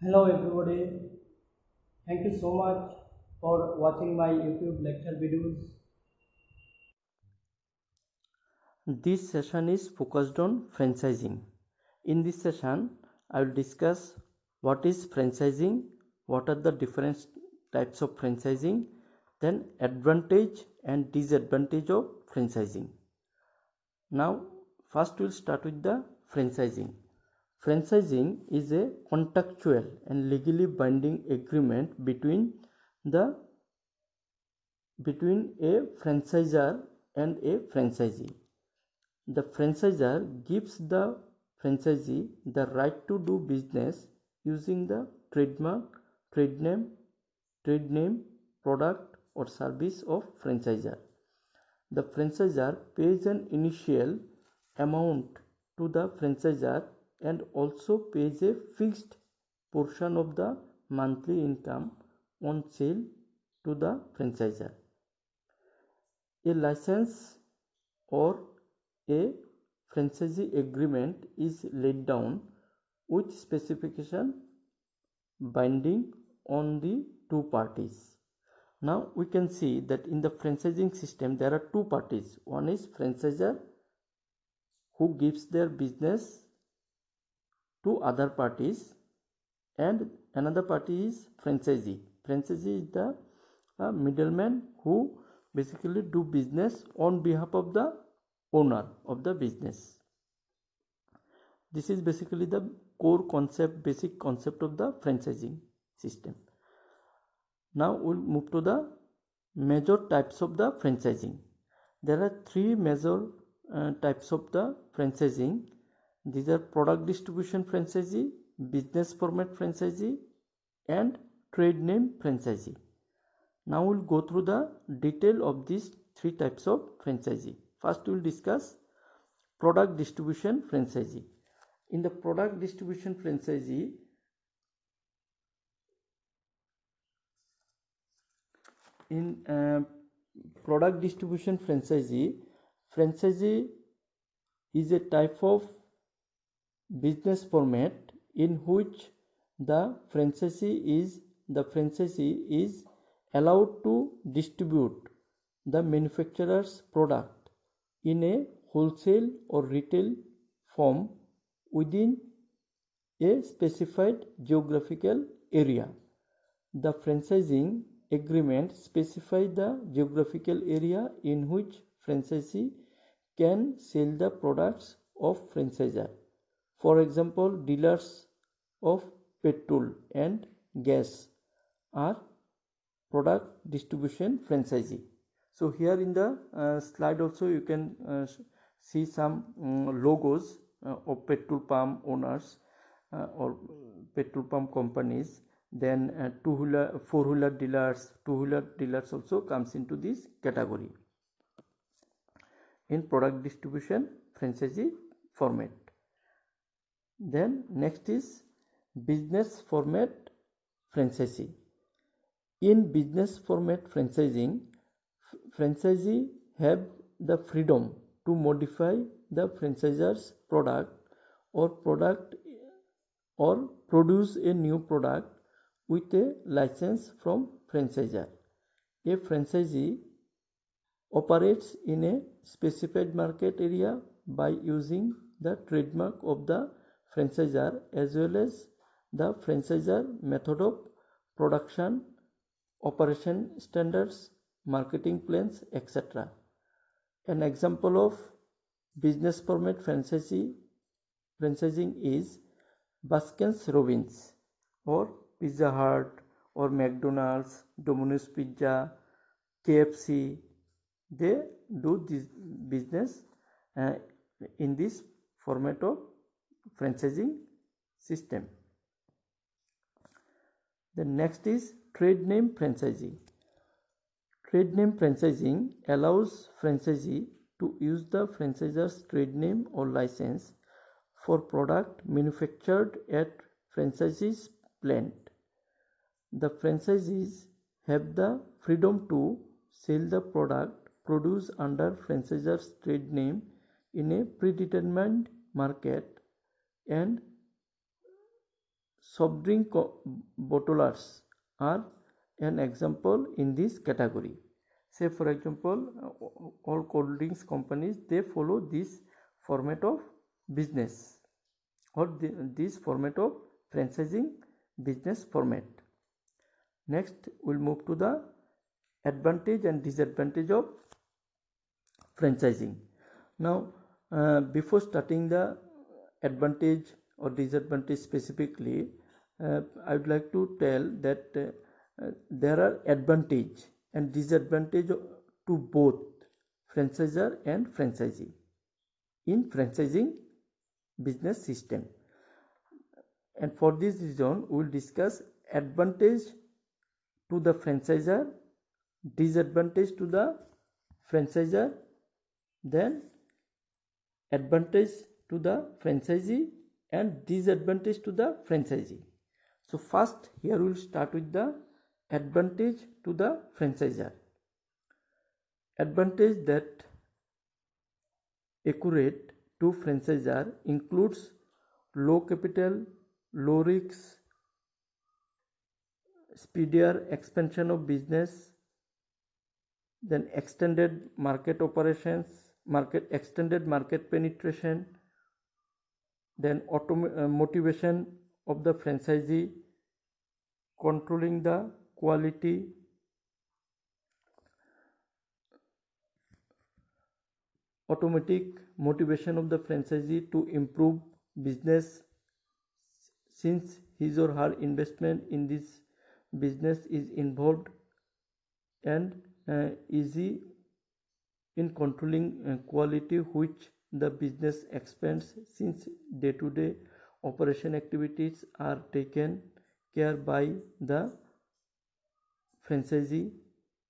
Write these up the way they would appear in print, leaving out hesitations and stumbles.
Hello everybody, thank you so much for watching my YouTube lecture videos. This session is focused on franchising. In this session, I will discuss what is franchising, what are the different types of franchising, then advantage and disadvantage of franchising. Now, first we'll start with the franchising. Franchising is a contractual and legally binding agreement the between a franchisor and a franchisee. The franchisor gives the franchisee the right to do business using the trademark, trade name, product or service of franchisor. The franchisor pays an initial amount to the franchisor and also pays a fixed portion of the monthly income on sale to the franchisor. A license or a franchisee agreement is laid down with specification binding on the two parties. Now we can see that in the franchising system there are two parties. One is franchisor who gives their business to other parties, and another party is franchisee. Franchisee is the middleman who basically do business on behalf of the owner of the business. This is basically the basic concept of the franchising system. Now we'll move to the major types of the franchising. There are three major types of the franchising. These are product distribution franchisee, business format franchisee, and trade name franchisee. Now we'll go through the detail of these three types of franchisee. First we'll discuss product distribution franchisee. In the product distribution franchisee, franchisee is a type of business format in which the franchisee is allowed to distribute the manufacturer's product in a wholesale or retail form within a specified geographical area. The franchising agreement specifies the geographical area in which franchisee can sell the products of franchisor. For example, dealers of petrol and gas are product distribution franchisee. So here in the slide also you can see some logos of petrol pump owners or petrol pump companies. Then four-wheeler dealers also comes into this category in product distribution franchisee format. Then next is business format franchisee. In business format franchising, franchisee have the freedom to modify the franchisor's product or produce a new product with a license from franchisor. A franchisee operates in a specified market area by using the trademark of the franchisor as well as the franchisor method of production, operation standards, marketing plans, etc. An example of business format franchising is Baskin Robbins or Pizza Hut or McDonald's, Domino's Pizza, KFC. They do this business in this format of franchising system. The next is trade name franchising. Trade name franchising allows franchisee to use the franchisor's trade name or license for product manufactured at franchisee's plant. The franchisees have the freedom to sell the product produced under franchisor's trade name in a predetermined market and soft drink bottlers are an example in this category. Say for example, all cold drinks companies, they follow this format of business or this format of franchising business format. Next, we'll move to the advantage and disadvantage of franchising. Now, before starting the advantage or disadvantage specifically, I would like to tell that there are advantage and disadvantage to both franchisor and franchisee in franchising business system. And for this reason, we will discuss advantage to the franchisor, disadvantage to the franchisor, then advantage to the franchisee and disadvantage to the franchisee. So first here we will start with the advantage to the franchisor. Advantage that accurate to franchisor includes low capital, low risks, speedier expansion of business, then extended market operations, extended market penetration, then motivation of the franchisee, controlling the quality, automatic motivation of the franchisee to improve business since his or her investment in this business is involved, and easy in controlling quality which the business expands since day-to-day operation activities are taken care by the franchisee,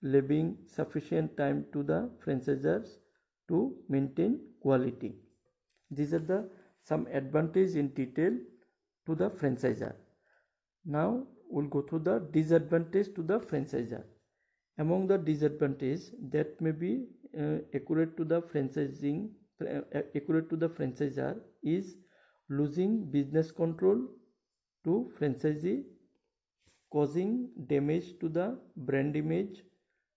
leaving sufficient time to the franchisors to maintain quality. These are the some advantages in detail to the franchisor. Now we'll go through the disadvantage to the franchisor. Among the disadvantages that may be accurate to the franchisor is losing business control to franchisee, causing damage to the brand image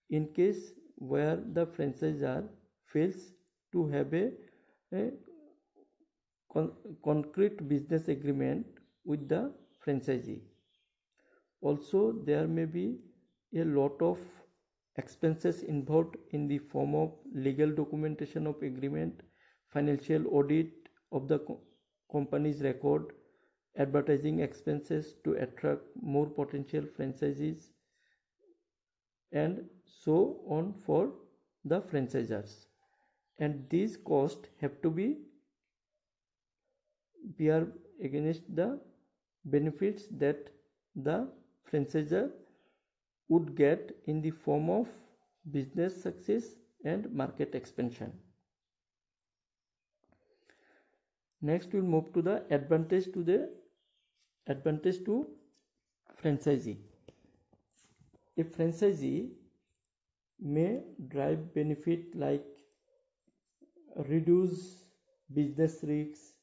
in case where the franchisor fails to have a concrete business agreement with the franchisee. Also, there may be a lot of expenses involved in the form of legal documentation of agreement, financial audit of the company's record, advertising expenses to attract more potential franchisees, and so on for the franchisors. And these costs have to be bear against the benefits that the franchisor would get in the form of business success and market expansion. Next, we'll move to the advantage to franchisee. A franchisee may drive benefit like reduce business risks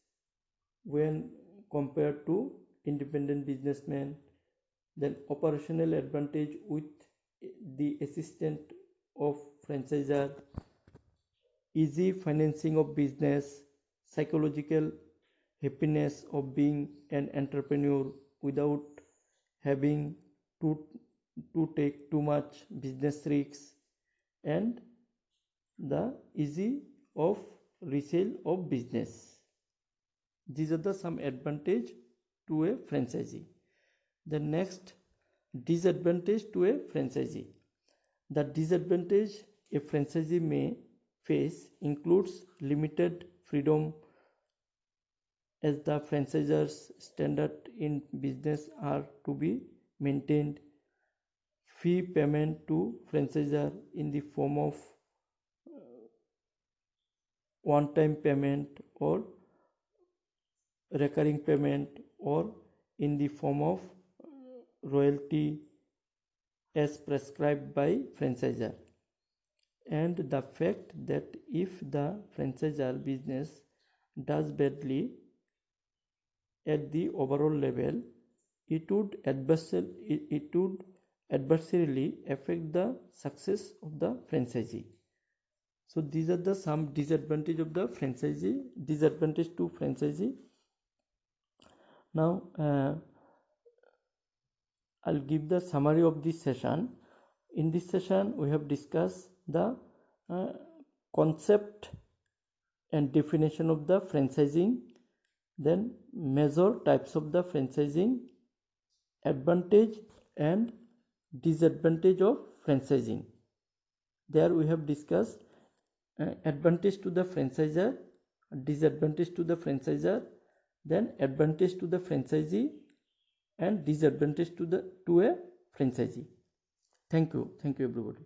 when compared to independent businessmen, then operational advantage with the assistance of franchisor, easy financing of business, psychological happiness of being an entrepreneur without having to take too much business risks, and the easy of resale of business. These are the some advantage to a franchisee. The next, disadvantage to a franchisee. The disadvantage a franchisee may face includes limited freedom as the franchisor's standard in business are to be maintained, fee payment to franchisor in the form of one-time payment or recurring payment or in the form of royalty as prescribed by franchisor, and the fact that if the franchisor business does badly at the overall level, it would adversarially affect the success of the franchisee. So these are the some disadvantage of the franchisee, disadvantage to franchisee. Now I'll give the summary of this session. In this session we have discussed the concept and definition of the franchising, then major types of the franchising, advantage and disadvantage of franchising. There we have discussed advantage to the franchisor, disadvantage to the franchisor, then advantage to the franchisee and disadvantage to a franchisee. Thank you everybody.